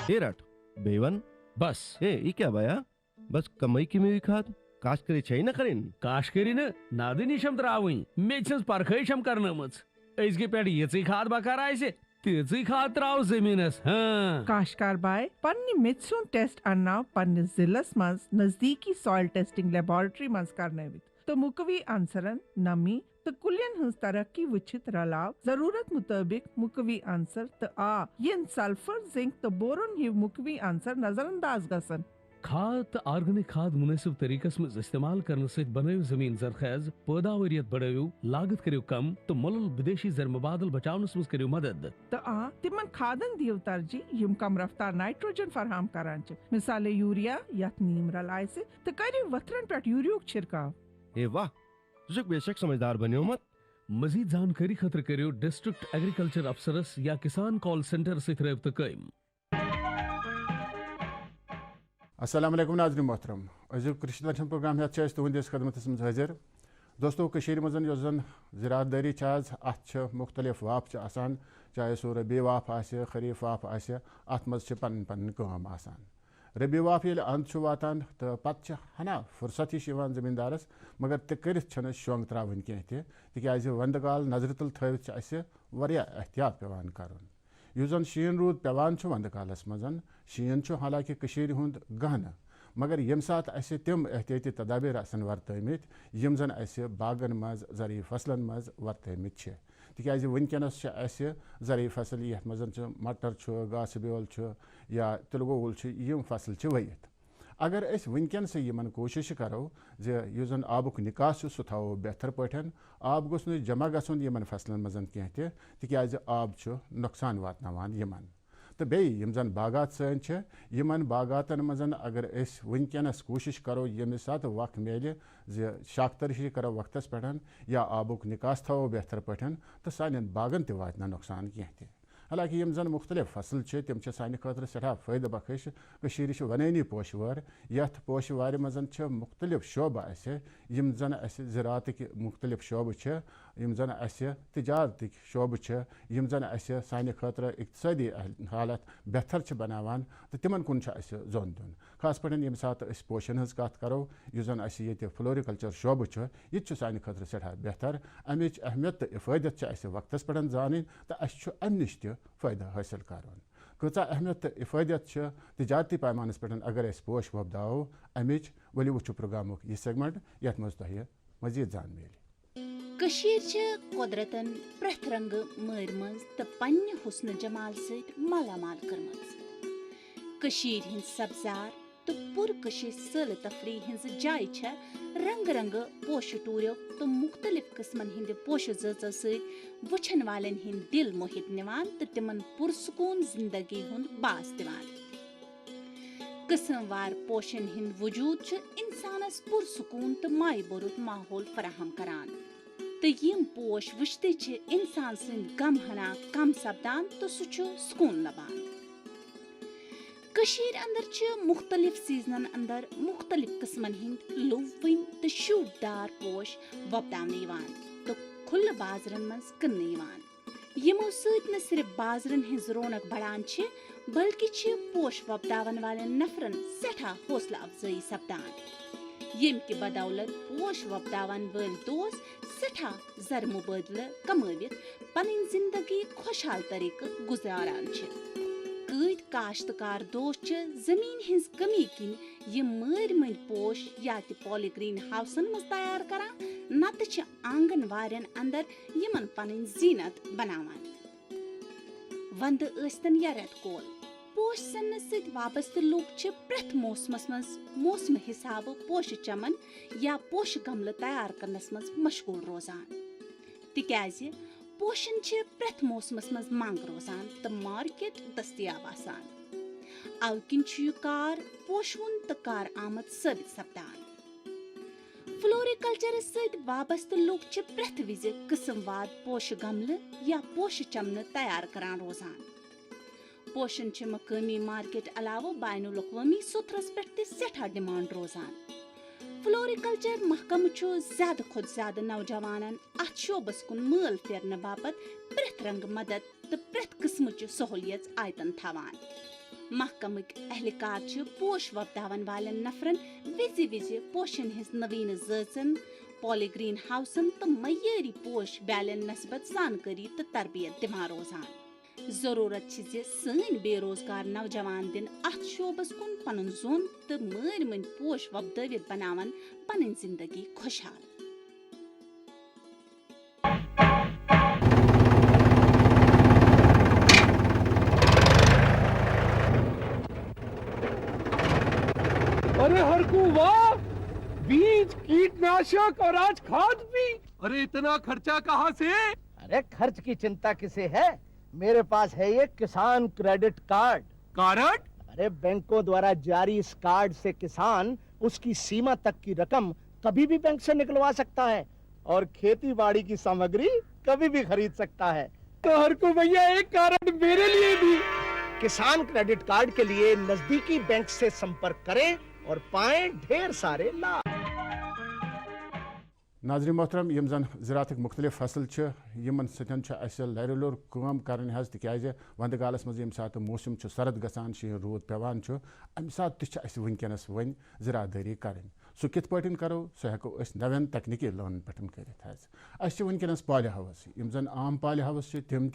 हे रट बेवन बस हे ई क्या बया बस कमई की में खाद काश करे छै न करिन काशकरी नादनी शम त्रावई मेच परखई शम करनमच अजके पे ये खाद बकार आसे तीच खाद त्राव जमीनस हाँ काश्तकार बाय पन्नी मिथ्सुन टेस्ट अन्नाव पन्नी जिलस मंज नजदीकी सॉइल टेस्टिंग लेबोरेटरी मंज करनवित तो मुकवी आंसरन नमी तो कुलियन हंस तरक्की वचित रलाव जरूरत मुताबिक मुकवी आंसर तो आ यन सल्फर जिंक तो बोरोन ही मुकवी आंसर नजरअंदाज गसन खाद तो ऑर्गेनिक खाद मुनासिब तरीकस में इस्तेमाल करने से बनायो जमीन जरखेज पैदावारियत बढ़ायो लागत करियो कम तो मुल्क विदेशी जर मुबादल बचावनस में करियो मदद तो आ तिमन खादन दियो तरजी यम कम रफ्तार नाइट्रोजन फराहम करान छ मिसाले यूरिया यत नीम रलाय से तो करियो वथरन पेट यूरियो छिड़काव हे वाह तुझे बेशक समझदार बनियो मत मजीद जानकारी खतर करियो डिस्ट्रिक्ट एग्रीकल्चर अफसरस या किसान कॉल सेंटर से रब्त कयम। अस्सलाम वालेकुम नाज़रीन मोहतरम अज़ीज़ कृषि दर्शन प्रोग्राम है तुहंदिस खदमतस मज हाजिर दोस्तों कशीर मजन यो जन ज़राअतदारी अत मुख्तलिफ वाप आसान चाहे सो रबी वाप आसे खरीफ वाप आसे अत मज पन पन काम आसान रबी वाप ये अंत वातान तो पत् हना फुर्सत हिश जमींदारस मगर ते कर शोंग त्रावन कह तिक वंद काल नजर तल थवित एहतियात पेवान करन युस जन शीन रूद पेवान वंद कालस मजन शीन हालांकि कशीर हुंद गहन मगर यम सात असे तिम एहतियाती तदाबीर आसन वर्तमित यम जन असे बागन मज ज़रूरी फसलन मज वर्तमित तिकाज वनकनस ज़रूरी फसल ये मजन मटर गास बेल या तिलगोल यम फसल वयित अगर अस वनकन से यमन कोशिश करो जे युस जन आबुक निकास सह थो बेहतर पठन आब गोस न जमा गसन यमन फसलन मजन कह तिकाज आब नुकसान वातनावान यमन तो बे यम जन बागात सन यमन बागातन मजन अगर अस वनकनस कोशिश करो यमे सात वक्त मेले जे शाख्तरशी करो वक्तस पे या आबुक निकास थो बेहतर पठन तो सान बागन त वातना नुकसान कह हालांकि यम जन मुख्तलिफ फसल तम सान खतर सठा फ़ायद बख्श वनैनी पोशवर यथ पोशवार मजन मुख्तलिफ शोब यम जन ज़रात मुख्तलिफ शोब यम जन तजारत शोब यम जन सान खतर इक्तसादी हालत बेहतर बनावान तो तिमन कुन जोन दुन खास पे यम सात पोशन हज कत करो युस जन ये फ्लोरिकल्चर शोब ये सान खतर सठा बेहतर अमिच अहमियत तो इफ़ादत वक्तस पे जान तो अम नश फ़ायदा हासिल कर कचा अहमियत तो इफ़ादत तजारती पैमानस पे अगर अस पोश वपदाओ अमिच वलि वो प्रोग्राम यह सेगमेंट यथ मज तुह मजीद जान मिले कुदरतन प्रथ रंग मर मज तो पन्ने हुस्न जमाल सत मालामाल कर्मज हिंद सब्जार तो पुरकश सैल तफरी हिंज जाय रंग रंग पोश टूरो तो मुख्तलिफ किस्मन हिंद पोश जचो सत वुछन वालन हिंद दिल मोहित निवान तो तिमन पुरसकून जिंदगी हुंद बास दिवान किस्मवार पोशन हिंद वजूद इंसानस पुरसकून तो माय बरुत माहौल फराहम करान तो यम पोश वुचते इंसान सिंद गम हना कम सपदान तो सह सुकून लबान कशीर अंदर मुख्तलिफ सीजनन अंदर मुख्तलिफ किस्मन हिंद लुवन तो शूटदार पोश वपदावन तो खुल बाजरन मज कन्न यमो सत न सिर्फ बाजरन हिंज रौनक बढ़ान बल्कि पोश वपदावन वालन नफरन सठा हौसला अफजाई सपदान यम कि बदौलत पोश वपदावन वल दोस सठा जर मुबादल कमावित पन जिंदगी खुशहाल तरीक गुजारान कद काश्तकार दोस जमीन हिंज कमी किन यम मर मंद पोश या पॉलीग्रीन हाउसन मज तैयार करान नत आंगन वारन अंदर यमन पन जीनत बनावान वंद स्तन या रेत कोल पोश सन्न सत वाबस्त लूक प्रथ मौसमस मज मौसम हिसाब पोश चमन या पोश गमल तैयार करनस मज मशगूल रोजान तिकाज पोशन प्रथ मौसमस मज मांग रोजान तो मार्केट दस्तियाब आसान अवकिन यह कार पोशवन तो कार आमद साबित सपदान फ्लोरिकल्चर सत वाबस्त लूक प्रथ विज किस्मवाद पोश गमल या पोश चमन तैयार करान रोजान पोशन मकामी मार्केट अलावा बैनुल अक़वामी सुथरस पे सठा डिमांड रोजान फ्लोरिकल्चर महकम ज्यादा खुद ज्यादा नौजवानन अत शोबस कुन माल फेरन बापत प्रथ रंग मदद तो प्रथ किस्म सहूलियत आयतन थवान महकमक एहलकार पोश वपदावन वालन नफरन विज विज पोशन हिंस नवीन ज़ाचन पॉलीग्रीन हाउसन तो मय्यारी पोश बैलन नस्बत जानकारी तो तरबियत दिवान रोजान। जरूरत सन बेरोजगार नौजवान दिन अथ शोबस कुन पन जोन तो मर मन पोश वपदावित बनावन पन जिंदगी खुशहाल। अरे हरकू वाह, बीज कीटनाशक और आज खाद भी। अरे इतना खर्चा कहाँ से? अरे खर्च की चिंता किसे है, मेरे पास है ये किसान क्रेडिट कार्ड। कार्ड? अरे बैंकों द्वारा जारी इस कार्ड से किसान उसकी सीमा तक की रकम कभी भी बैंक से निकलवा सकता है और खेती बाड़ी की सामग्री कभी भी खरीद सकता है। तो हरकू भैया एक कार्ड मेरे लिए भी। किसान क्रेडिट कार्ड के लिए नजदीकी बैंक से संपर्क करें और पाएं ढेर सारे लाभ। नाज़रीन मोहतरम, यम जन ज़राअतक मुख्तलिफ फसल यमन सतन लर काम कर तिज वंद कालस मज यम सात मौसम सरद गसान शीन रूद पेवान अम सात वनकस वन ज़राअतदारी कर सह कित पटन करो सह हेको नवन तकनीकी लोन पे कर वनकस पॉली हाउस यम जन आम पॉली हाउस तम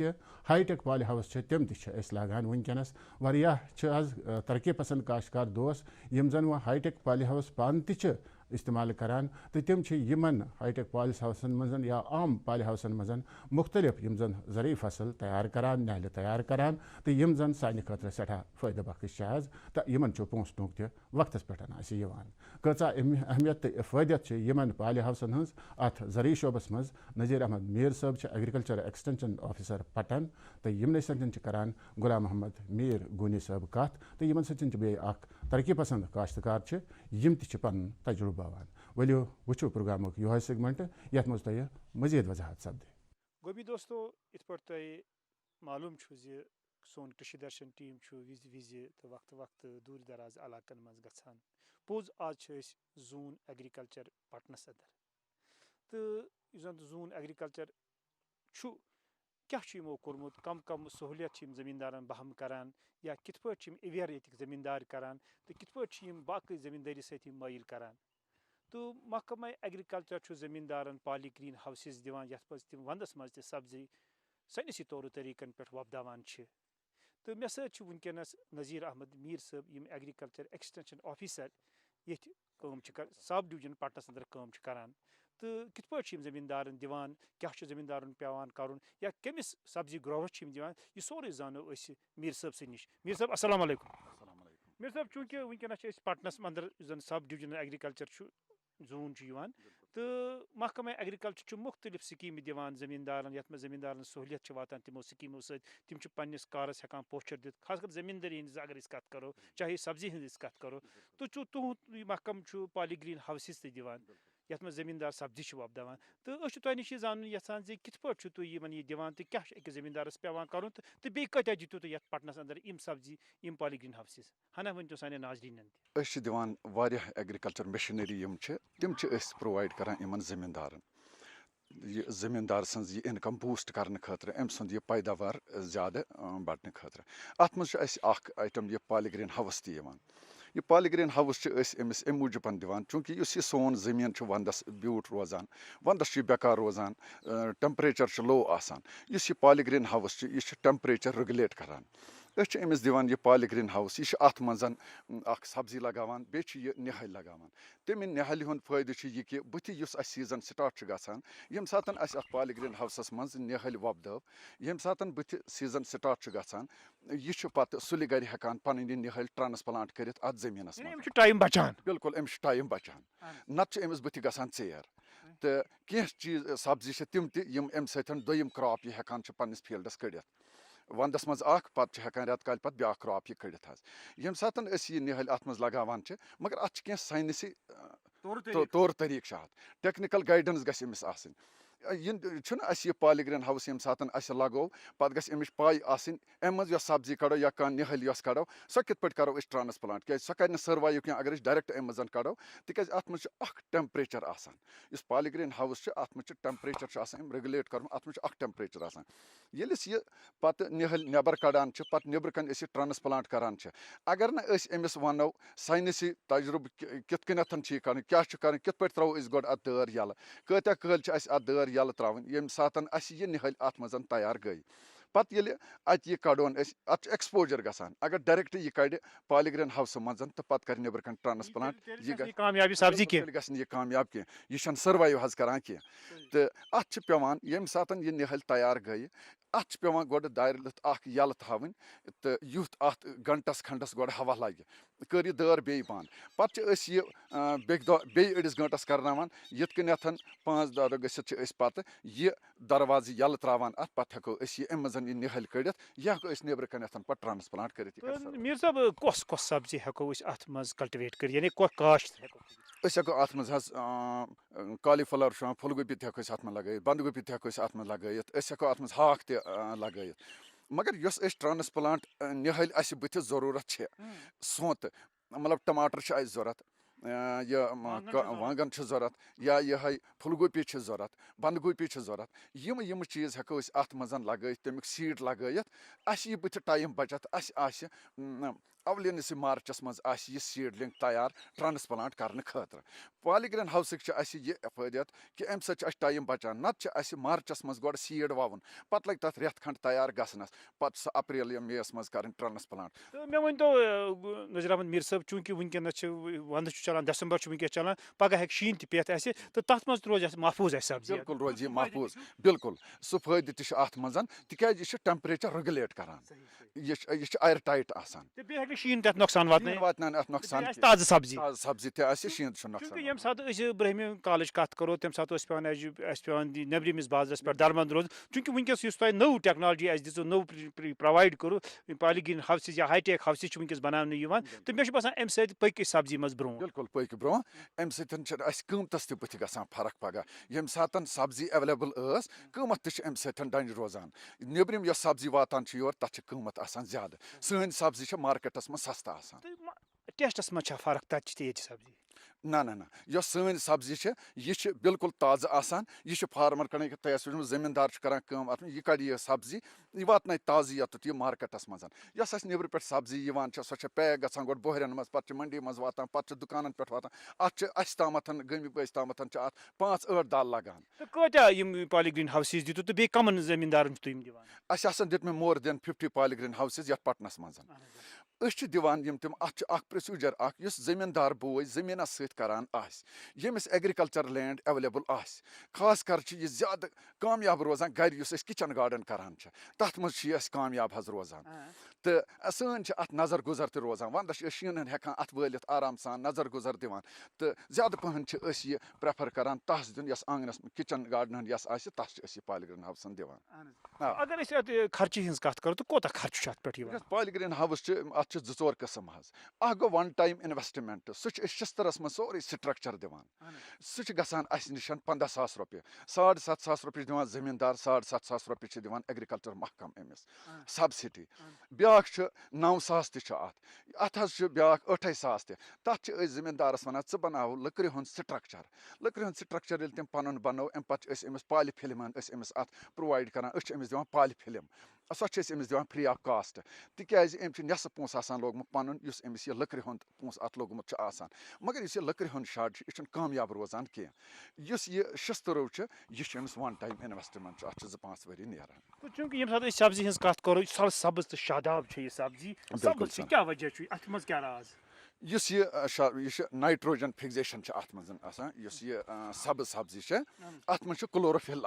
हाईटेक पॉली हाउस तम लागान वनकस वारियाह आज तरक्की पसंद काश्तकार दोस्त यम जन वह हाईटेक पॉली हाउस पान इस्तेमाल करान तो तम यमन हाईटेक पॉली हाउसन मजन या आम पॉली हाउसन मजन मुख्तलिफ यम जन ज़रूरी फसल तैयार करान नाल तैयार करान तो यम जन सानि खतर सठा फ़ायदा बख्श आज तो यमन पोस टोंक त वक्तस पे कचा अहमियत तो फ़ायदत यमन पॉली हाउसन हज अत ज़रूरी शोबस मज नज़ीर अहमद मीर साहब एग्रीकल्चर एक्सटेंशन ऑफिसर पटन तो यमन सतन करान गुलाम मोहम्मद मीर गुनी साहब कत तो यमन सतन बे तरक्की पसंद काश्तकार यम तन तजुर्बावान वलियो वो प्रोग्राम यह सेगमेंट यथ मज तुह मजीद वजाहत सपदे। गोभी दोस्तों इत पे मालूम सोन कृषि दर्शन टीम विज विज तो वक्त वक्त दूर दराज इलाकन मज गछान पोज आज जून एग्रीकल्चर पटनस अंदर तो जन जून एग्रीकल्चर क्या यमो कोर्मुत कम कम सहूलियत जमींदारन बहम करान या कित पे अवेयर ये जमींदार करान तो कित पे बाकी जमींदारी सत माइल करान तो महकमा एग्रीकल्चर जमींदारन पॉलीग्रीन हाउसेस दिवान यथ मज तम वंदस मज सब्जी सनसी तौर तरीकन पे वपदावान तो मे सत वनकस नज़ीर अहमद मीर साहब यम एग्रीकल्चर एक्सटेंशन ऑफिसर ये सब डिवीजन पटनस अंदर काम करान तो कित पे जमींदारन दिवान क्या जमींदारन पेवान करुन या कमिस सब्जी ग्रोवस दिवान यह सोरे जानो मीर साहब से निश। मीर साहब अस्सलाम वालेकुम। मीर साहब चूंकि वनकस पटनस अंदर जन सब डिवीजन एग्रीकल्चर जून तो महकमा एग्रीकल्चर मुख्तलिफ स्कीम दिवान जमींदारन यथ में जमींदारन सहूलियत वातान तमो स्कीमों सम पन्निस कारस हेकान पोस्चर दित खासकर जमींदारी हज अगर कत करो चाहे सब्जी हज कत करो तो तुहद महकम पॉलीग्रीन हाउसेस दिवान यथ में जमींदार सब्जी वपदावान तो तुह नश जान यहान कित पे तुम यह दिवान तो क्या जमींदारस पेवान कर तो बे कत दितु तुम पटनस अंदर यम सब्जी यम पॉलीग्रीन हाउसेस हना वन तो साने नाजरीन दिवान वारियाह एग्रीकल्चर मशीनरी तम प्रोवाइड करान इन जमींदारन यह जमींदार सज यह इनकम बूस्ट करने खतर अम सुंद यह पैदावार ज़्यादा बढ़ने खतर अत मज आइटम यह पॉलीग्रीन हाउस तयवान यह पॉलीग्रीन हाउस अमिस अम मूजूब दिवान चूँकि यह सोन जमीन वंदस ब्यूट रोजान वंदस बेकार रोजान टेम्परेचर लो आसान यह पॉलीग्रीन हाउस यह टेम्परेचर रेगुलेट करान अमिस दिवान यह पॉलीग्रीन हाउस यह अत मजन सब्जी लगावान बे यह निहल लगावान तमें निहल हुंद फायदे यह कि बुथ सीजन स्टार्ट गसान यम सात पॉलीग्रीन हाउसस मज निहल वपदव यम सात बुथ सीजन स्टार्ट गसान यह पत सुलि गर हेकान पन निहल ट्रांसप्लांट कर अत जमीनस टाइम बचान बिल्कुल अमिस टाइम बचान नत अमिस बुथ गसान ेर तो कह चीज सब्जी तम तम अम सतन दोयम क्रॉप यह हेकान पन्निस फील्डस कड़ित वंदस मज पे हेकान रेत काल पे ब्या क्रॉप यह कड़ित यम सात यह निहल अत मज लगावान मगर अत साइंसी तौर तरीक अत टेक्निकल गाइडेंस गमिस यह पॉली ग्रीन हाउस यम सात लगो पे गई अमिच पाई आसिन अम मज सब्जी कड़ो या कह निहल कड़ो सो कित पे करो ट्रांसप्लांट क्या सो कर सर्वाइव क्या अगर डायरेक्ट अम मज कड़ो तिक अत मज टेम्परेचर इस पॉली ग्रीन हाउस अत मज टेम्परेचर रेगुलेट कर अत मज टेम्परेचर ये पे निहल नबर कड़ान पे नबर कन ट्रांसप्लांट करान अगर नमिस वनो साइंसी तजुर्ब कित कर क्या कित पे त्रो गो अत दर यल कत्या कल अत दर यल त्रावन ये सात यह निहल अत मज तैयार गई पे ये अत यह कड़ोन अत एक्सपोजर गसान अगर डायरेक्ट यह कड़ पॉली ग्रीन हाउस मज तो पे कर नबर कन ट्रांसप्लांट यह कामयाबी सब्जी के यह कामयाब कह यह सर्वाइव करान कह तो अत पेवान ये सात यह निहल तैयार गई अत पेवान गो दार यल थवन तो युथ अत घंटस खंडस गो हवा लगे कर दर बे पान पे बेस घंटस करनावान यित कन 5 दह गि पे यह दरवाज यल त्रावान अत पे हेको अम मज निहल कड़ित यह हेको नबर कन पे ट्रांसप्लांट कर मीर साहब कस सब्जी हेको अत मज कल्टिवेट कर यानी काश्त हेको अत मज कॉलीफ्लावर फुलगोपी हेको अत में लगे बंदगोपी हेको अत में लगे हेको अत मज हाक त लगे मगर ट्रांसप्लांट निहल बुथ जरूरत सोत मतलब टमाटर जरूरत यह वांगन जरूरत या यह फुलगोपी जरूरत बंदगोपी जरूरत यम चीज़ हेको अत मज लगे तमिक सीड लगे यह बुथ टाइम बचत अवलिन मार्चस मज यह सीडलिंग तैयार ट्रांसप्लांट करने खतर पॉली ग्रीन हाउस यह फ़ायदत कि अम टाइम बचान नत मार्चस मज गो सीड वावन पे लगे तथ रेत खंड तैयार गसनस पे सह अप्रैल या मे मज कर ट्रांसप्लांट तो मे वन तो नज़ीर अहमद मीर साहब चूंकि वनकस वंद चलान दिसंबर वनकस चलान पगह हे शीन पेत तो तथ मज रोज महफूज सब्जी बिल्कुल रोज यह महफूज बिल्कुल सह फायदे अत मज तिज टेम्परेचर रेगुलेट करान यह एयर टाइट शीन तथ नुकसान वातन अत नुकसान ताज़ सब्जी सब्जी शीन क्योंकि यम सात ब्रहम कालच कत करो तम सात पे नबरिमिस बाजारस पे दरबंद रोज चूंकि वनकस नौ टेक्नोलॉजी दिजो नौ प्रोवाइड करो पॉली ग्रीन हाउस या हाईटेक हाउस वनकस बनाने तो मे बसान अम सक सब्जी मज ब्रो बिल्कुल पक ब्रो अम सतस बुथ ग फर्क पगह यम सात सब्जी अवेलेबल क़ीमत तम डंज रोजान नबरिम यह सब्जी वातान योर तथ क़ीमत ज्यादा सन सब्जी मार्केटस में सस्ता टेस्टस मज फर्क तथ सब्जी ना ना ना यह सन सब्जी यह बिल्कुल ताज़ा यह फार्मर कड़न तह जमींदार करान अत यह कड़ यह सब्जी यह वातन ताज़ी यह मार्केटस मज यस नबर पे सब्जी सो पैक ग गो बोहरन मज पे मंडी मज वातान पे दुकान पे वातान अत तामत गमिक तामत अत 5-8 दाल लगान तो कत्या पॉली ग्रीन हाउसेस दितु तो बे कमन जमींदारन तुम दिवान दित मे more than 50 poly green houses यथ पटनस मज दिवान यम तम प्रोसीजर जमींदार बोय जमीनस सत करान यमिस एग्रीकल्चर लैंड अवेलेबल खास कर यह ज्यादा कामयाब रोजान घर किचन गार्डन करान तथ मज कामयाब रोजान तो सन अत नजर गुजर त रोजान वंदस शीन हेकान अत वालित आराम सान नजर गुजर दिवान तो ज्यादा पहन यह प्रेफर करान तस दिन आंगनस किचन गार्डन तथ पॉली ग्रीन हाउस दिवान अगर खर्च हज कत करो तो कोता खर्च पे पॉली ग्रीन हाउस अत 2 किस्म गो वन टाइम इन्वेस्टमेंट सह शिस्तरस मज सोरे स्ट्रक्चर दिवान सह गसान निश 15,000 रुपये 7,500 रुपये दिवान जमींदार 7,500 रुपये दिवान एग्रीकल्चर महकम अमिस सब्सिडी ब्या 9,000 अत ब्या 8,000 तथ जमींदारस वन च बनाव लकड़ हूं स्ट्रक्चर तम पन बनो अम पे अमिस पॉली फिल्म अमिस अत प्रोवाइड करान अमिस दिवान पॉली फिल्म सो अमिस दिवान फ्री ऑफ कास्ट तिकाज नस पोस लोगमुत पन अमिस यह लकड़ हूं पोस अत लोगमुत मगर यह लकड़ हूं शार्ट यह कामयाब रोजान कह यह शिस्तरव यह अमिस वन टाइम इन्वेस्टमेंट अत 2-5 वरी नेरान तो चूंकि यम सात सब्जी हज कत करो सब्ज तो शादाब यह सब्जी सब्ज क्या वजह अत मज क्या राज यह नाइट्रोजन फिक्सेशन अत मज यह सब्ज सब्जी अत मज क्लोरोफिल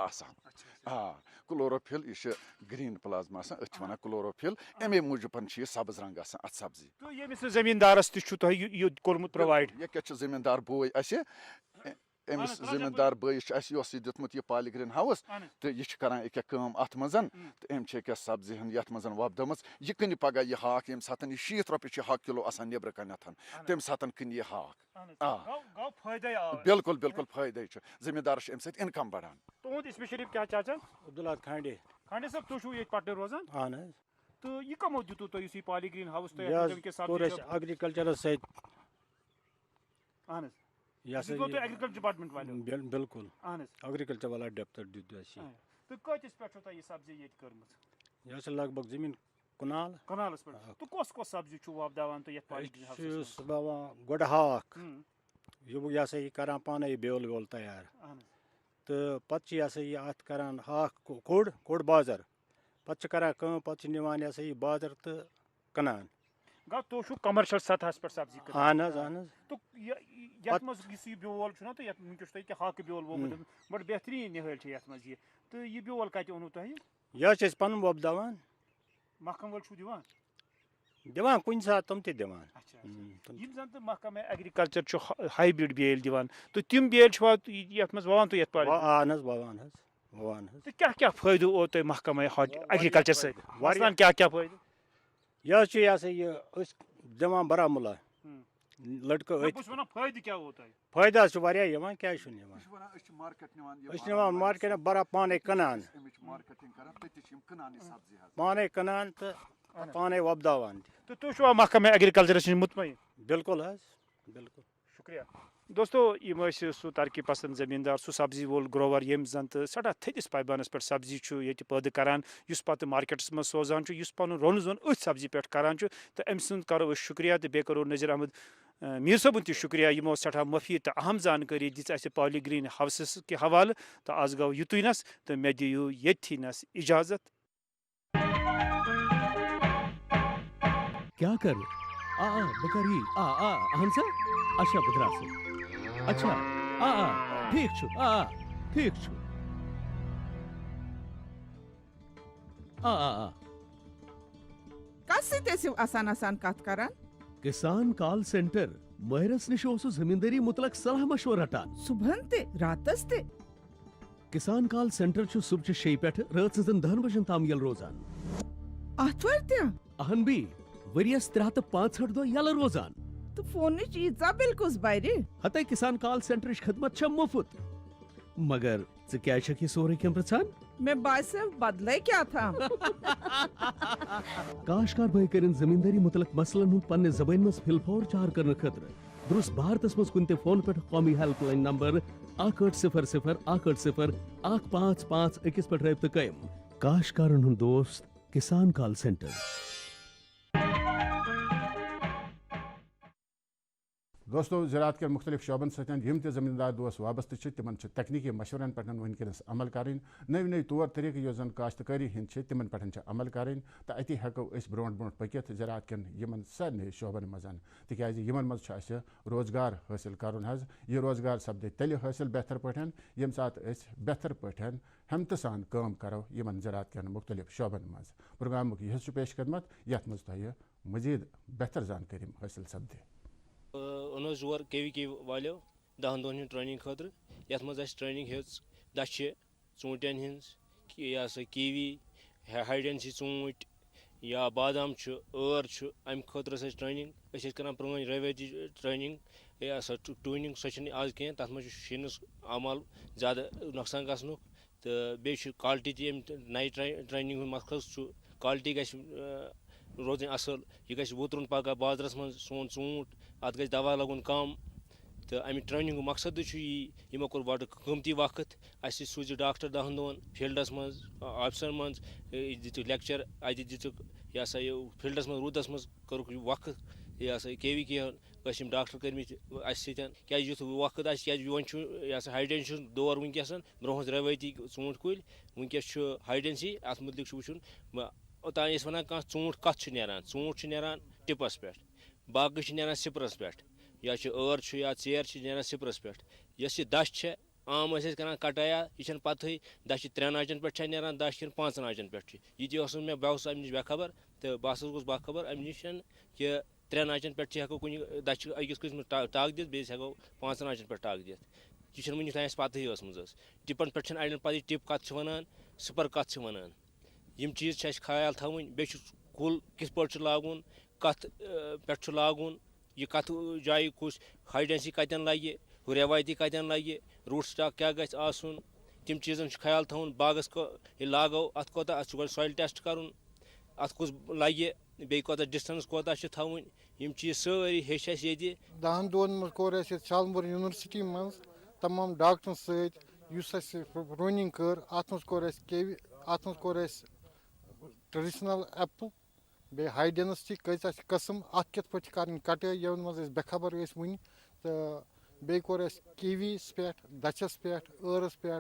क्लोरोफिल यह ग्रीन प्लाज्मा अत वन क्लोरोफिल अमे मूजूबन सब्ज रंग अत सब्जी तो यमिस जमींदारस तुह कोर्मुत प्रोवाइड यह क्या जमींदार बोय अमिस Ahmed, जमींदार बयस यह दितमुत यह पॉलीग्रीन हाउस Ahmed. तो यह करान एक कम अत मजन तो अम एक सब्जी यथ मजन वपदम यह कन पगह यह हाक ये सात 60 रुपये हाक किलो आसान नबर कन तम सात कन यह हाक बिल्कुल बिल्कुल फायदे जमींदार अम सत इनकम बढ़ान तुंद इसमें शरीफ क्या चाचा अब्दुल्ला खांडे खांडे साहब तुम ये पटन रोजान अहन तो यह कमो दितु तुम यह पॉलीग्रीन हाउस कोर एग्रीकल्चर सत अहन यह एग्रीकल्चर डिपार्टमेंट वाले बिल्कुल अहन एग्रीकल्चर वाला डेप्थ दित तो कतिस पे यह सब्जी ये कर्म यह लगभग जमीन कुनाल कनालस पे तो कस सब्जी वपदावान तो ये पॉलीग्रीन हाउस गोड हाक यह यह कर पाने बेल वेल तैयार तो पत् यह अत कर हाक कोड़ बाजार पत् पत् निवान यह बाजार तो कनान गो तुम कमर्शियल सतह पे सब्जी अहन अहन तो यथ मज यह बेल ना तो वनकस तुम हाक बेल वोमुत बड़ बेहतरीन निहल यथ मज तो यह बेल कत ओनु तुम यह पन वपदावान महकम वल दिवान दिवान कुन सात तुम ते दिवान यम जन तो महकमा एग्रीकल्चर हाइब्रिड बेल दिवान तो तिम बेल यथ मज ववान तो यथ पाली अहन ववान ववान तो क्या क्या फायदो ओ तो महकमा एग्रीकल्चर से वरना क्या क्या फायदो यह दिवान बारामूला लड़का फायदे क्या होता है फायदा क्या मार्केट बरा पाने कनान पाने कनान तो पाने वपदावान तो तुम महकमा एग्रीकल्चर मुतमईन बिल्कुल बिल्कुल शुक्रिया दोस्तों यम सह तरक्की पसंद जमींदार सह सब्जी वोल ग्रोवर यम जन तो सड़ा थदिस पैमानस पे सब्जी ये पैदा करान पे मार्केटस मज सोजान पन रोन जोन अथ सब्जी पे करान तो अम सुंद करो शुक्रिया तो बे करो नज़ीर अहमद मीर सबन तह शुक्रिया यमो सठा मुफीद तो अहम जानकारी दिस पॉलीग्रीन हाउसेस के हवाले तो आज गो युतुई नस तो मे दियू ये नस इजाजत क्या कर बकरी अहन सा अच्छा बदरास अच्छा ठीक छु ठीक छु कस से आसान आसान कत करान किसान कॉल सेंटर महरस निश जमींदारी मुतलक सलाह मशवर रटान सुबहन ते रातस ते किसान कॉल सेंटर सुबह 6 पे रात 10 बजन ताम यल रोजान आथवार ते अहन भी वरियस 365 दो यल रोजान तो फोन ईजा बिल कुस बायरे हते किसान कॉल सेंटर खदमत मुफ्त मगर क्या सोरे कम प्रचान मैं बायस बदले क्या था काशकार भाई करें जमींदारी मुतलक मसलन हुन पन्ने जबान मस फिलफौर चार करने खतर दुरुस्त भारतस मस कुनते फोन पे कौमी हेल्पलाइन नंबर 8800 88 155 1 पे रब्त कयम काशकारन हुन दोस्त किसान कॉल सेंटर। दोस्तों ज़राअत के मुख्तलिफ शोबन सतन यम ते ज़मींदार दोस्त वाबस्त तिमन तकनीकी मशवरन पे वनकस अमल कर नव नव तौर तरीक़े यो जन काश्तकारी हंद तिमन पे अमल कर तो अति हेको ब्रो ब्रो पकित ज़राअत के यमन सारे शोबन मज तिकाज यमन मज रोजगार हासिल कर यह रोजगार सपदे तेल हासिल बेहतर पे यम सात बेहतर पे हमत सान काम करो यमन ज़राअत के मुख्तलिफ शोबन मज प्रोग्राम यह पेश खदमत यथ मज तुह मजीद बेहतर जानकारी हासिल सपदे जोर के वालो 10 दिन ट्रेनिंग खतर यथ मज ट्रेनिंग हेच दछ चूटन हज यह कीवी हाइडेंसी चूट या बादाम ٲर अम खतर ट्रेनिंग कर पुरानी रवायती ट्रेनिंग यह ट्यूनिंग सो आज कह तथ मज शीनस अमल ज़्यादा नुकसान गसन तो बे क्वालिटी नई ट्रेनिंग मकसद क्वालिटी ग रोज असल यह गुतरन पगह बाजारस मज सोन चूट अत ग दवा लगन कम तो अमि ट्रेनिंग मकसद यमो कोर बड़ कीमती वक्त अस सूज डॉक्टर 10 दिन फील्डस मज ऑफिसर मज दितु लेक्चर अत दितु यह फील्डस मज रूदस मज कर वक्त यह के डॉक्टर कर्मित क्या युथ वक्त क्या हाइडेंसी दौर वनकस ब्रोह रवायती चूट कुल वनकस हाइडेंसी अत मुतलिक वुचन ओतान वन कह चूट कत नान चूट नान टिपस पे बाकी नान सिपरस पे या ٲर या चेर नान सिपरस पे यह दछ आम कर कटाया यह पत दछ 3 नाचन पे नान दछ कि 5 नाचन पे यह मे बहुत अम नश बेखबर तो बह गोस बाखबर अम नश कि 3 नाचन पे हेको कुछ दछ अकिस कस टाक दित बेस हेको 5 नाचन पे टाक दित यह छुट्टी वुनिक तान अस पतही ٲसमٕژ टिपन पे अड़न पता टिप कत वन स्पर कत वन यम चीज ख्याल थवन बे कुल किस पे लागून कत पे लागून यह कत जाए कुछ हाई डेंसिटी कतन लगे रेवायती कतन लगे रूट स्टॉक क्या गस आसन तम चीज़न ख्याल थवन बागस लागो अत कोता सॉइल टेस्ट कर अत कुछ लगे बे कोता डिस्टेंस कोता थवन यम चीज सारी हेच अस ये 10 दोन मज कोर शालमोर यूनिवर्सिटी मज तमाम डॉक्टरन सत रनिंग कर अत मज कोर ट्रेडिशनल एप्पल बे हाई डेंसिटी कचा कस्म अत कित पे कर कटाई यमन मज बेखबर वन तो बे कोर कीवीस पे दचस पे ٲरस पे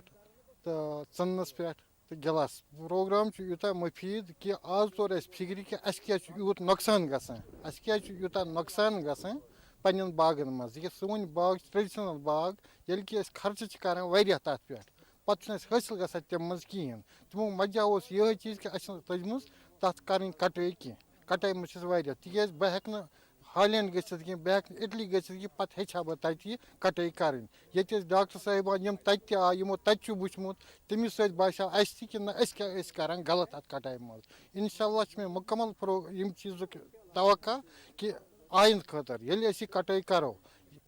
तो चन्नस पे तो गिलास प्रोग्राम यूता मुफीद कि आज तोर फिक्र कि अस क्या यूत नुकसान गसान अस क्या यूता नुकसान गसान पन्न बागन मज ये सोन बाग ट्रेडिशनल बाग ये कि खर्च कर तथ पे पे हासिल गसान तम मज कहें तमो मजा यह चीज कि तजम तथ कर कटाई कटाई मज तिज बह हेक हॉलैंड गि बह इटली गि पे हेचा बह तत कटाई कर ये डॉक्टर साहिबान यम तत आए यमो तत वुचमुत तमिस सत बासा अस कि ना अस क्या कर गलत अत कटाई मज इंशाल्लाह मे मुकम्मल यम चीज़ तवक्का कि आइंद खतर ये कटाई करो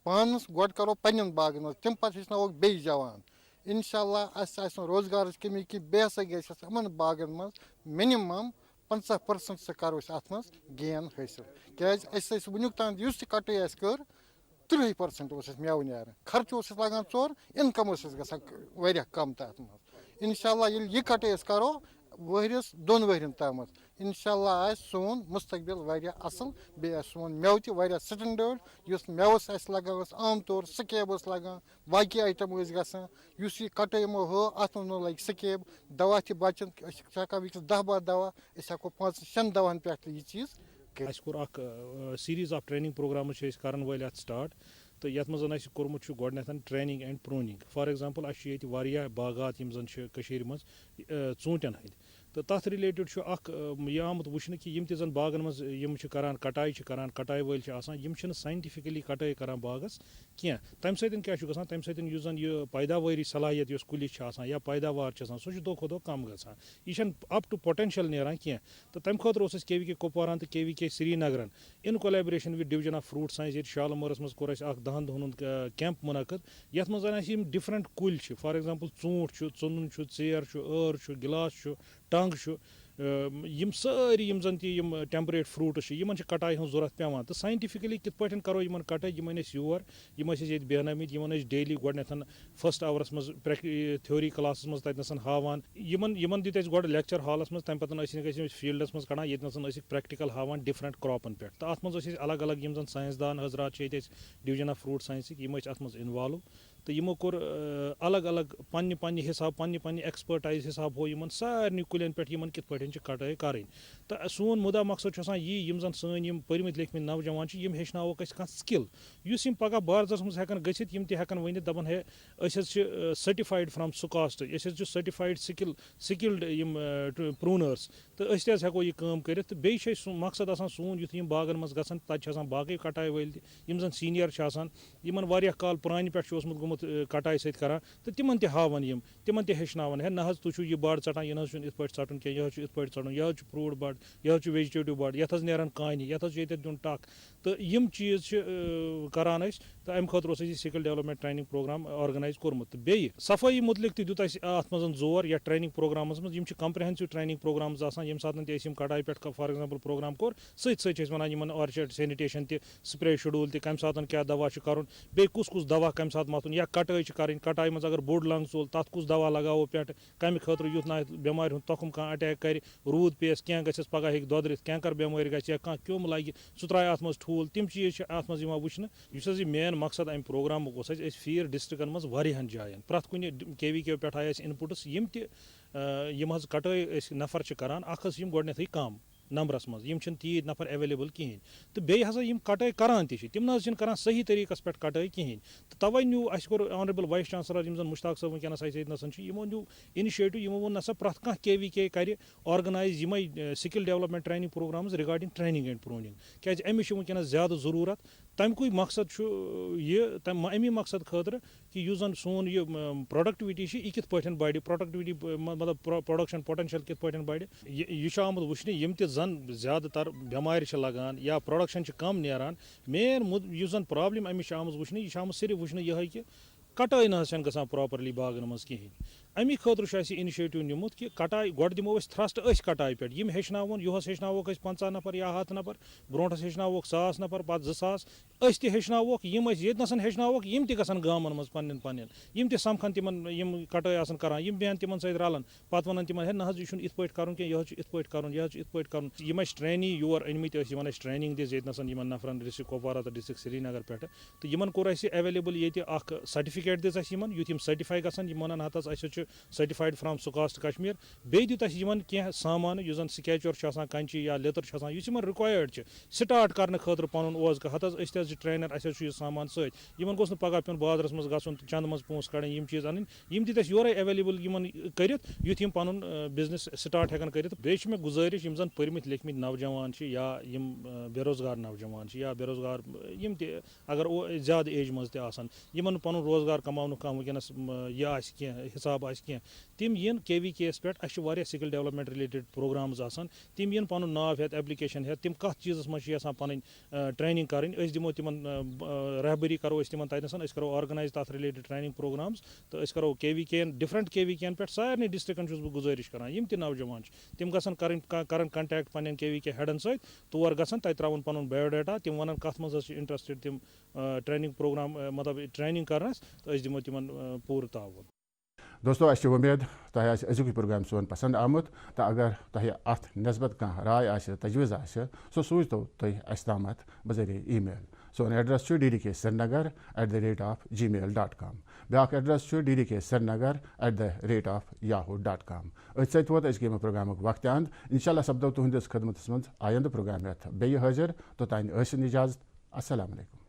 पानस गोड करो पन्न बागन मज तम पे हेचनोक बे जवान इंशाल्लाह अस रोजगार कमी कि बे हसा गन बागन मज मिनिमम 50% से करो अत मज गेन हासिल क्या वुनिक तान कटाई कर 30% मेव न्यान खर्च लगान 4 इनकम गसान कम तथ मज इंशाल्लाह ये कटाई करो वहरस 2 वहरन तम इंशाल्लाह सोन मुस्तकबिल असल बे सोन मेव त स्टैंडर्ड मेवस लगान आम तौर स्केब लगान बाकी आइटम गसान ये कटाई मो हो अत मज लगे स्केब दवा बचन हेका वस 10-12 दवा हेको 5-6 दवान पे यह चीज़ सीरीज ऑफ ट्रेनिंग प्रोग्राम कर वल स्टार्ट तो ये मज कोर्मुत गोडन training and pruning for example अ बागात यम जन मज ूटन हंद तो तथ रिलेटेड यह आमुत वुचन कि यम तन बागन मज यम करान कटाई वल यम साइंटिफिकली कटाई करान बागस क्या तम सतन क्या गसान तम सतन युस जन यह पैदावारी सलाहियत कुलिस या पैदावार सह दो खो दो कम गसान यह अप टू पोटेंशियल नेरान क्या तो तम खुद KVK कुपवारा तो KVK श्रीनगरन in collaboration with division of fruit science ये शालमोरस मज कोर 10 दोहन कैंप मुनक़द यथ मज डिफरेंट कुल फॉर एग्जांपल ूट चुन ेर ٲर गिलास टंग यम सारी यम जन तम टेम्परेट फ्रूट्स यमन कटाई हूँ जरूरत पेवान तो साइंटिफिकली कित पे करो यमन कटाई यम योर यम बेहनमित यमन डेली गोडन फर्स्ट आवरस मज थ्योरी क्लास मज तथन हावान यमन दित गोड लेक्चर हॉलस मज तम पे फील्डस मज कड़ान ये प्रैक्टिकल हावान डिफरेंट क्रॉपन पे तो अत मज अलग अलग यम जन साइंसदान हजरात डिवीजन ऑफ फ्रूट साइंस यम अत मज इन्वॉल्व तो यमो कोर अलग अलग पन्ने हिसाब पन्ने एक्सपर्टाइज हिसाब हो यमन सारे कुलन पे यमन कित पे कटाई करें तो सोन मुदा मकसद यी यम जन सन परमित लेखमित नौजवान यम हेचनोक कह स्किल युस यम पगह बारस मज हेकन गसित यम हेकन वन दपन है certified from सुकास्ट certified skilled Yama pruners तो हेको यह काम कर तो बे मकसद आसान सोन युथ यम बागन मज गसान तक बाकी कटाई वल यम जन सीनियर यमन वारिया काल पुरान पे गोमुत कटाई सत करान तो तिमन ते हावन यम तिमन ते हेचनावन है ना तुम यह बड़ षटान यह इत पे षटन क्या यह इत पे षटन यह फ्रूट बड़ यह वेजिटेटिव बड़ यथ नेरान कान यथ दिन टक तो यम चीज करान तो अम खुद skill development training program organize कोर्मुत तो बे सफाई मुतलिक तुत अत मज जोर या ट्रेनिंग प्रोग्राम मज कम्प्रहेंसिव ट्रेनिंग प्रोग्राम यम सात कटाई पे फॉर एग्जांपल प्रोग्राम कोर सत one orchard sanitation spray schedule कम सात क्या दवा कर बे कुस दवा कम सात मतन या कटाई कर कटाई मज अगर बोड़ लंग चोल तथ कुस दवा लगाओ पे कम खतर युथ ना बेमार तखम कह अटैक कर रूद पेस क्या गस पगह हे दोदरित कैंकर बेमारी गि क्योम लगे सह त्रा अत मज ठूल तम चीज अत मज वुचन मेन मकसद अम प्रोग्राम फीर डिस्ट्रिक्न मज वारियाहन जायन प्रथ कुन KVK पे आए इनपुट्स यम कटाई नफर करान अख यम गोडनेथै कम नंबरस मज यम छन तीत नफर अवेलेबल कहीं तो बे हसा यम कटाई करान ति तिम न छन करान सही तरीकस पे कटाई कहीं तो तवै न्यू अस कोर ऑनरेबल वाइस चांसलर यम जन मुश्ताक साहब वनकस नसन यमो न्यू इनिशिएटिव यमो वोन नसा प्रथ कह KVK कर ऑर्गेनाइज यम skill development training programmes regarding training and pruning क्या अमिश वनकस ज्यादा जरूरत तमकुई मकसद ये अमी मकसद खतर कि युस जन सोन ये प्रोडक्टिविटी यह कित पे बढ़ प्रोडक्टिविटी मतलब प्रोडक्शन पोटेंशियल कित पे बढ़ यह आमुत वुचने यम ते जन ज्यादातर बेमार लगान या प्रोडक्शन कम नेरान मेन युस जन प्रॉब्लम अमिश आमुत वुचने यह आमुत सिर्फ वुचने यह कि कटाई ना गसान प्रॉपरली बागन मज कहीं अमी खतर इनिशिएटिव निमुत कि कटाई गोड दिमो थ्रस्ट कटाई पे यम हेचनावन युहस हेचनावोक 50 नफर या 100 नफर ब्रोंठस हेचनावोक 100 नफर पत 2000 अस हेचनावोक यम ये नसन हेचनावोक यम ते गसन गामन मज पन्न पन्न यम ते समखन तिमन यम कटाई आसन करान यम बेहन तिमन सहित रलन पत वनन तिमन हे नहज यह इत पट करन के यह इत पट करन यह इत पट करन यम ट्रेनी योर अनमित यमन ट्रेनिंग दिस ये नसन यमन नफरन डिस्ट्रिक्ट कुपवारा तो डिस्ट्रिक्ट श्रीनगर पे तो यमन कोर अवेलेबल ये सर्टिफिकेट दिस यमन युत यम सर्टिफाई गसन यम वनन हतस सर्टिफाइड फ्राम सुकास्ट कश्मीर बे दित कह सामान युस जन स्केचर कंची या लेतर यमन रिक्वायर्ड स्टार्ट करने खतर पन ओज हतस अस ट्रेनर अस सामान समन गोस पगह पे बाजारस मज गन चंद मज पोस कड़न यम चीज अन यम दित योरे अवेलेबल यमन कर युथ यम पन बिजनेस स्टार्ट हेकन कर बे मे गुजारिश यम जन परमित लिखमित नौजवान या यम बेरोजगार नौजवान या बेरोजगार यम अगर ज्यादा एज मज तमन पन रोजगार कमावन कह वनकस यह हिसाब आ तिम यन KVK पे अस स्किल डेवलपमेंट रिलेटेड प्रोग्राम्स आसान तिम यन पन नाव हेत एप्लिकेशन हेत तिम कत चीज़ मज पन ट्रेनिंग करें दिमो तिमन रहबरी करो तिमन तथन करो ऑर्गेनाइज तथ रिलेटेड ट्रेनिंग प्रोग्राम्स तो करो KVK डिफरेंट KVK पे सारे डिस्ट्रिक्टन बह गुजारिश कर यम ते नौजवान तिम गसन करन कंटेक्ट पन्न KVK हेडन तौर गसन तत त्रावन पन बायोडाटा तिम वन कत मज इंटरेस्टेड तिम ट्रेनिंग प्रोग्राम मतलब ट्रेनिंग करनस तो दिमो तिमन पूर तावन। दोस्तों अस उम्मीद तह अजुक प्रोग्राम सोन पसंद आमुत तो अगर तह अत नस्बत कह राय तजवीज़ सो सूझतो तुम अस ताम बजरिए ईमेल सोन एड्रेस ddksrinagar@gmail.com ब्या एड्रेस ddksrinagar@yahoo.com अत वोत अम प्रोग्राम वक्त अंद इंशाल्लाह सपदो तुहंदिस खदमत मज आयंद प्रोग्राम बे हाजिर तोतान इजाजत अस्सलाम वालेकुम।